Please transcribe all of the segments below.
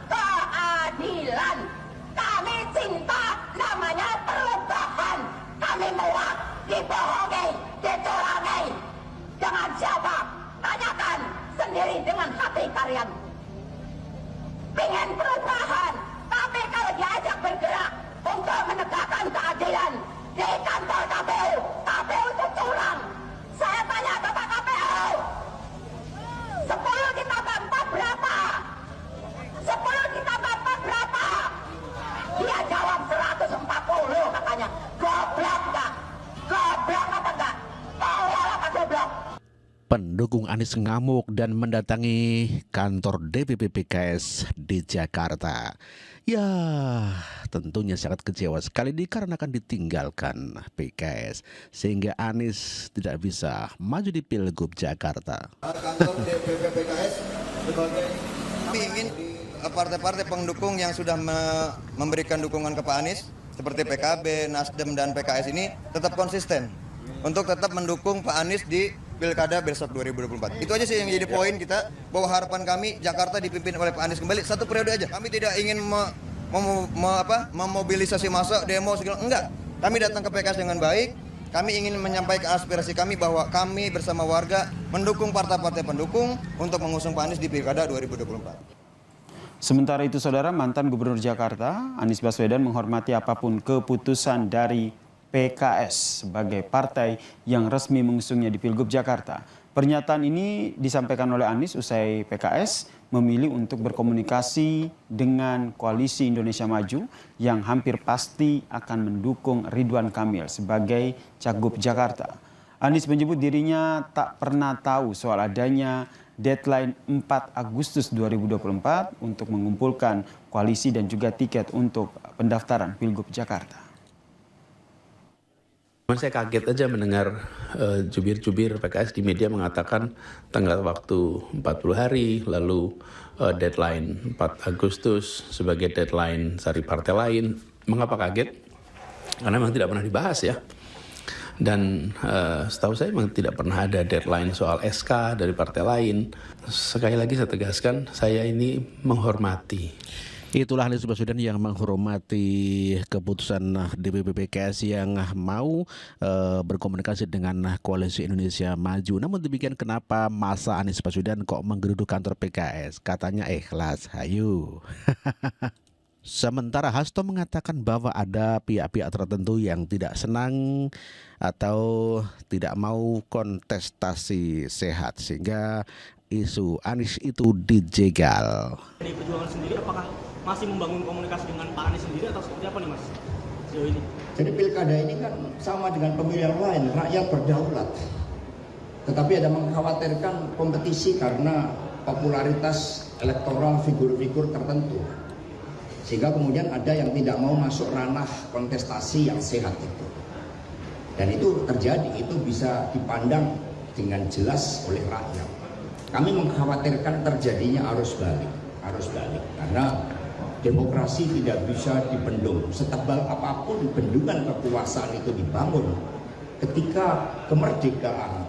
keadilan. Kami cinta namanya perubahan. Kami muak dibohongi, dicurangi. Jangan siapa, tanyakan sendiri dengan hati kalian. Pengen perubahan, tapi kalau diajak bergerak untuk menegakkan keadilan di kantor KPU, KPU itu curang. Saya tanya Bapak KPU, 10 ditambah 4 berapa? 10 ditambah 4 berapa? Dia jawab 140 katanya. Goblok enggak? Goblok apa enggak? Tolol apa goblok? Pendukung Anies ngamuk dan mendatangi kantor DPP PKS di Jakarta. Ya, tentunya sangat kecewa sekali dikarenakan ditinggalkan PKS sehingga Anies tidak bisa maju di Pilgub Jakarta. Kantor DPP PKS sebagai kami ingin partai-partai pendukung yang sudah memberikan dukungan ke Pak Anies seperti PKB, Nasdem dan PKS ini tetap konsisten untuk tetap mendukung Pak Anies di Pilkada besok 2024. Itu aja sih yang jadi poin kita, bahwa harapan kami Jakarta dipimpin oleh Pak Anies kembali 1 periode aja. Kami tidak ingin memobilisasi massa, demo segala, enggak. Kami datang ke PKS dengan baik. Kami ingin menyampaikan aspirasi kami bahwa kami bersama warga mendukung partai-partai pendukung untuk mengusung Pak Anies di Pilkada 2024. Sementara itu, Saudara, mantan Gubernur Jakarta, Anies Baswedan menghormati apapun keputusan dari PKS sebagai partai yang resmi mengusungnya di Pilgub Jakarta. Pernyataan ini disampaikan oleh Anies usai PKS memilih untuk berkomunikasi dengan Koalisi Indonesia Maju yang hampir pasti akan mendukung Ridwan Kamil sebagai Cagup Jakarta. Anies menyebut dirinya tak pernah tahu soal adanya deadline 4 Agustus 2024 untuk mengumpulkan koalisi dan juga tiket untuk pendaftaran Pilgub Jakarta. Saya kaget aja mendengar jubir-jubir PKS di media mengatakan tenggat waktu 40 hari, lalu deadline 4 Agustus sebagai deadline dari partai lain. Mengapa kaget? Karena memang tidak pernah dibahas ya. Dan setahu saya memang tidak pernah ada deadline soal SK dari partai lain. Sekali lagi saya tegaskan, saya ini menghormati. Itulah Anies Baswedan yang menghormati keputusan DPP PKS yang mau berkomunikasi dengan Koalisi Indonesia Maju. Namun demikian, kenapa masa Anies Baswedan kok menggeruduk kantor PKS? Katanya ikhlas, hayu. Sementara Hasto mengatakan bahwa ada pihak-pihak tertentu yang tidak senang atau tidak mau kontestasi sehat sehingga isu Anies itu dijegal. Pdi Perjuangan sendiri apakah masih membangun komunikasi dengan Pak Anies sendiri atau seperti apa nih Mas sejauh ini? Jadi pilkada ini kan sama dengan pemilihan lain, rakyat berdaulat. Tetapi ada mengkhawatirkan kompetisi karena popularitas elektoral figur-figur tertentu. Sehingga kemudian ada yang tidak mau masuk ranah kontestasi yang sehat itu. Dan itu terjadi, itu bisa dipandang dengan jelas oleh rakyat. Kami mengkhawatirkan terjadinya arus balik. Karena demokrasi tidak bisa dibendung. Setebal apapun bendungan kekuasaan itu dibangun, ketika kemerdekaan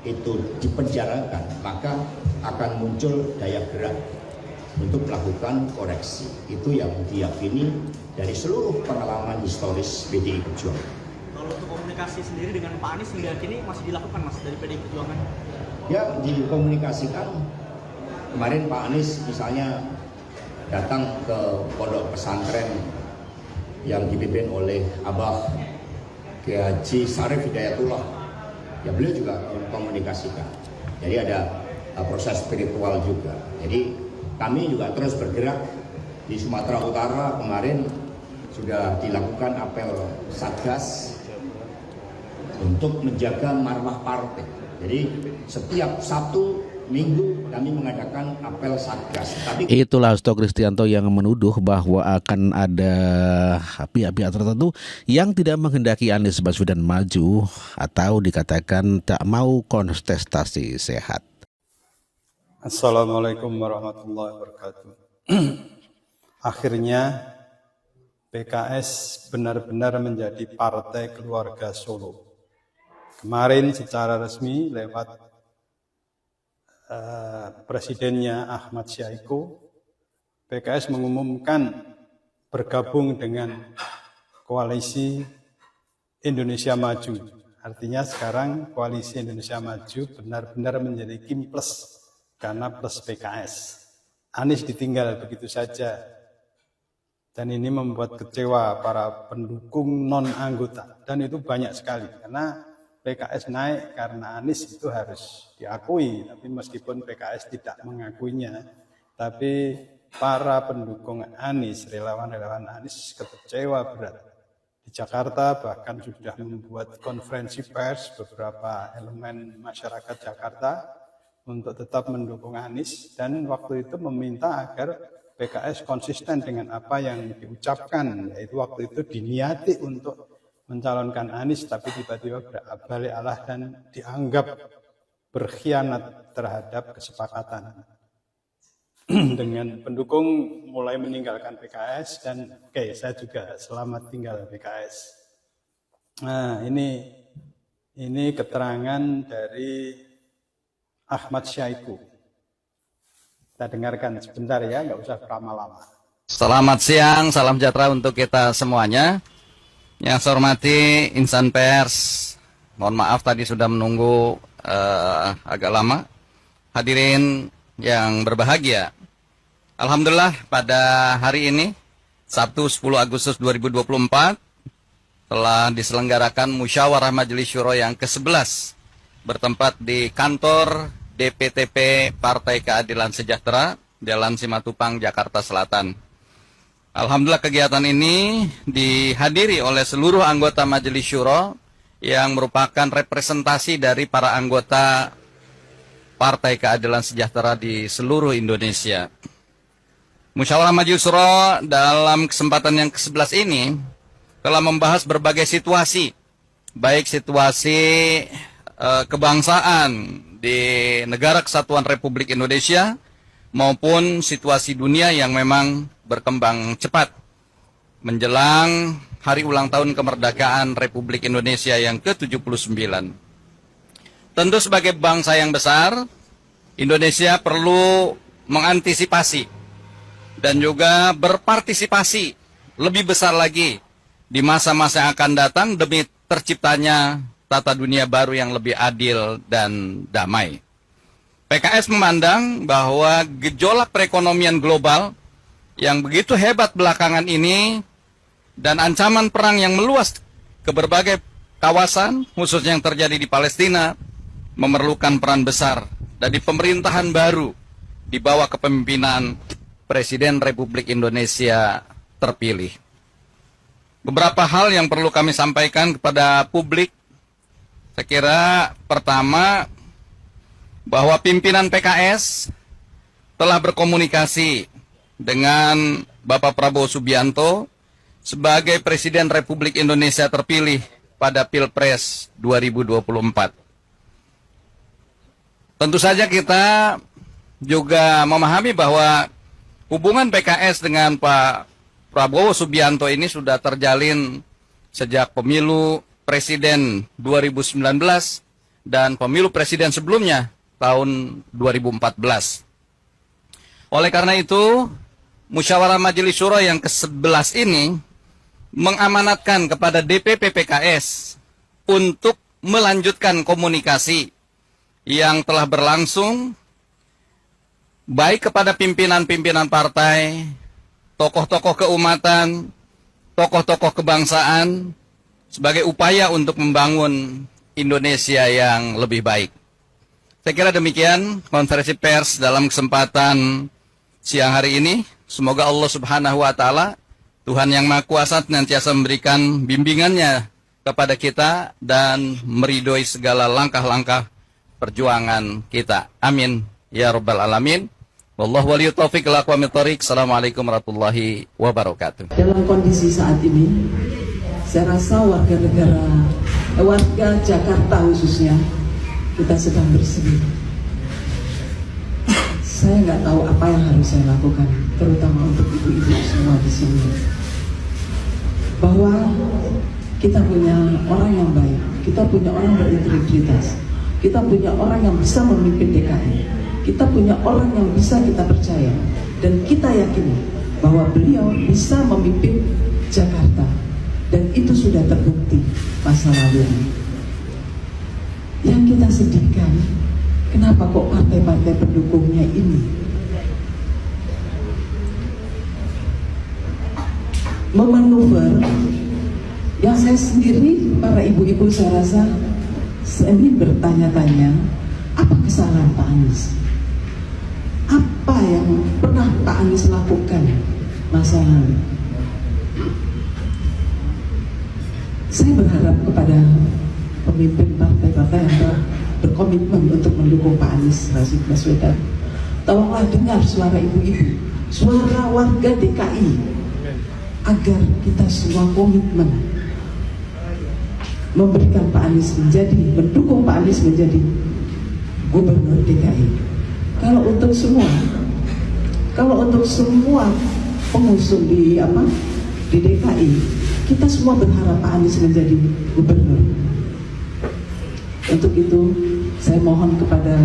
itu dipenjarakan, maka akan muncul daya gerak untuk melakukan koreksi. Itu yang diyakini dari seluruh pengalaman historis PDI Perjuangan. Kalau untuk komunikasi sendiri dengan Pak Anies hingga kini masih dilakukan Mas dari PDI Perjuangan? Ya, dikomunikasikan. Kemarin Pak Anies misalnya datang ke pondok pesantren yang dipimpin oleh Abah Kiai Haji Sarif Hidayatullah. Ya, beliau juga komunikasikan. Jadi ada proses spiritual juga. Jadi kami juga terus bergerak di Sumatera Utara. Kemarin sudah dilakukan apel Satgas untuk menjaga marwah partai. Jadi setiap Sabtu Minggu kami mengadakan apel Satgas. Itulah Hasto Kristianto yang menuduh bahwa akan ada pihak-pihak tertentu yang tidak menghendaki Anies Baswedan maju atau dikatakan tak mau kontestasi sehat. Assalamualaikum warahmatullahi wabarakatuh. Akhirnya PKS benar-benar menjadi partai keluarga Solo. Kemarin secara resmi lewat presidennya Ahmad Syahiku PKS mengumumkan bergabung dengan koalisi Indonesia Maju. Artinya sekarang koalisi Indonesia Maju benar-benar menjadi Kim plus karena plus PKS. Anies ditinggal begitu saja. Dan ini membuat kecewa para pendukung non-anggota. Dan itu banyak sekali karena PKS naik karena Anies itu harus diakui. Tapi meskipun PKS tidak mengakuinya, tapi para pendukung Anies, relawan-relawan Anies kecewa berat. Di Jakarta bahkan sudah membuat konferensi pers beberapa elemen masyarakat Jakarta untuk tetap mendukung Anies, dan waktu itu meminta agar PKS konsisten dengan apa yang diucapkan, yaitu waktu itu diniati untuk mencalonkan Anies, tapi tiba-tiba berbalik arah dan dianggap berkhianat terhadap kesepakatan. Dengan pendukung mulai meninggalkan PKS, dan oke, saya juga selamat tinggal PKS. Nah, ini keterangan dari Ahmad Syaiqo. Kita dengarkan sebentar ya, nggak usah lama-lama. Selamat siang, salam sejahtera untuk kita semuanya. Yang saya hormati insan pers, mohon maaf tadi sudah menunggu agak lama. Hadirin yang berbahagia, alhamdulillah pada hari ini, Sabtu 10 Agustus 2024, telah diselenggarakan Musyawarah Majelis Syuro yang ke-11 bertempat di kantor DPTP Partai Keadilan Sejahtera, Jalan Simatupang, Jakarta Selatan. Alhamdulillah kegiatan ini dihadiri oleh seluruh anggota Majelis Syuro yang merupakan representasi dari para anggota Partai Keadilan Sejahtera di seluruh Indonesia. Musyawarah Majelis Syuro dalam kesempatan yang ke-11 ini telah membahas berbagai situasi, baik situasi kebangsaan di Negara Kesatuan Republik Indonesia maupun situasi dunia yang memang berkembang cepat menjelang hari ulang tahun kemerdekaan Republik Indonesia yang ke-79. Tentu sebagai bangsa yang besar, Indonesia perlu mengantisipasi dan juga berpartisipasi lebih besar lagi di masa-masa yang akan datang demi terciptanya tata dunia baru yang lebih adil dan damai. PKS memandang bahwa gejolak perekonomian global yang begitu hebat belakangan ini dan ancaman perang yang meluas ke berbagai kawasan, khususnya yang terjadi di Palestina, memerlukan peran besar dari pemerintahan baru di bawah kepemimpinan Presiden Republik Indonesia terpilih. Beberapa hal yang perlu kami sampaikan kepada publik. Saya kira pertama, bahwa pimpinan PKS telah berkomunikasi dengan Bapak Prabowo Subianto sebagai Presiden Republik Indonesia terpilih pada Pilpres 2024. Tentu saja kita juga memahami bahwa hubungan PKS dengan Pak Prabowo Subianto ini sudah terjalin sejak pemilu Presiden 2019 dan pemilu Presiden sebelumnya tahun 2014. Oleh karena itu, Musyawarah Majelis Syuro yang ke-11 ini mengamanatkan kepada DPP PKS untuk melanjutkan komunikasi yang telah berlangsung baik kepada pimpinan-pimpinan partai, tokoh-tokoh keumatan, tokoh-tokoh kebangsaan sebagai upaya untuk membangun Indonesia yang lebih baik. Saya kira demikian konferensi pers dalam kesempatan siang hari ini. Semoga Allah Subhanahu wa Ta'ala, Tuhan yang Maha Kuasa, senantiasa memberikan bimbingannya kepada kita dan meridhoi segala langkah-langkah perjuangan kita. Amin ya rabbal alamin. Wallahu waliyut taufiq wal aqwamit thoriq. Assalamualaikum warahmatullahi wabarakatuh. Dalam kondisi saat ini, saya rasa warga Jakarta khususnya, kita sedang bersedih. Saya nggak tahu apa yang harus saya lakukan, terutama untuk ibu-ibu semua di sini. Bahwa kita punya orang yang baik, kita punya orang berintegritas, kita punya orang yang bisa memimpin DKI, kita punya orang yang bisa kita percaya. dan kita yakini bahwa beliau bisa memimpin Jakarta, dan itu sudah terbukti masa lalu. Yang kita sedihkan, kenapa kok partai-partai pendukungnya ini memanuver yang saya sendiri, para ibu-ibu, saya rasa ini bertanya-tanya, apa kesalahan Pak Anies? Apa yang pernah Pak Anies lakukan masa lalu? Saya berharap kepada pemimpin partai-partai yang telah berkomitmen untuk mendukung Pak Anies Rashid Baswedan, tolonglah dengar suara ibu-ibu, suara warga DKI, agar kita semua komitmen memberikan Pak Anies mendukung Pak Anies menjadi gubernur DKI. Kalau untuk semua pengusung di DKI, kita semua berharap Pak Anies menjadi gubernur. Untuk itu saya mohon kepada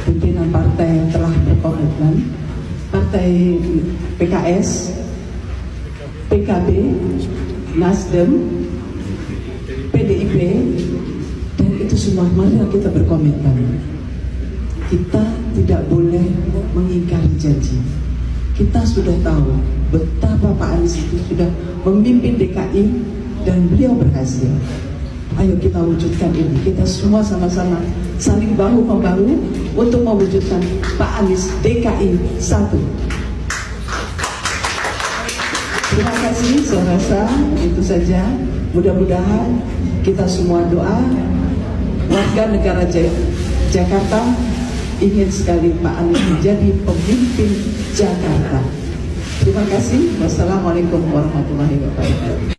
pimpinan partai yang telah berkomitmen, partai PKS, PKB, Nasdem, PDIP, dan itu semua, mari kita berkomitmen. Kita tidak boleh mengingkari janji. Kita sudah tahu betapa Pak Anies itu sudah memimpin DKI dan beliau berhasil. Ayo kita wujudkan ini. Kita semua sama-sama saling bahu-membahu untuk mewujudkan Pak Anies DKI 1. Terima kasih, saya rasa itu saja. Mudah-mudahan kita semua doa, warga negara Jakarta ingin sekali Pak Anies menjadi pemimpin Jakarta. Terima kasih. Wassalamualaikum warahmatullahi wabarakatuh.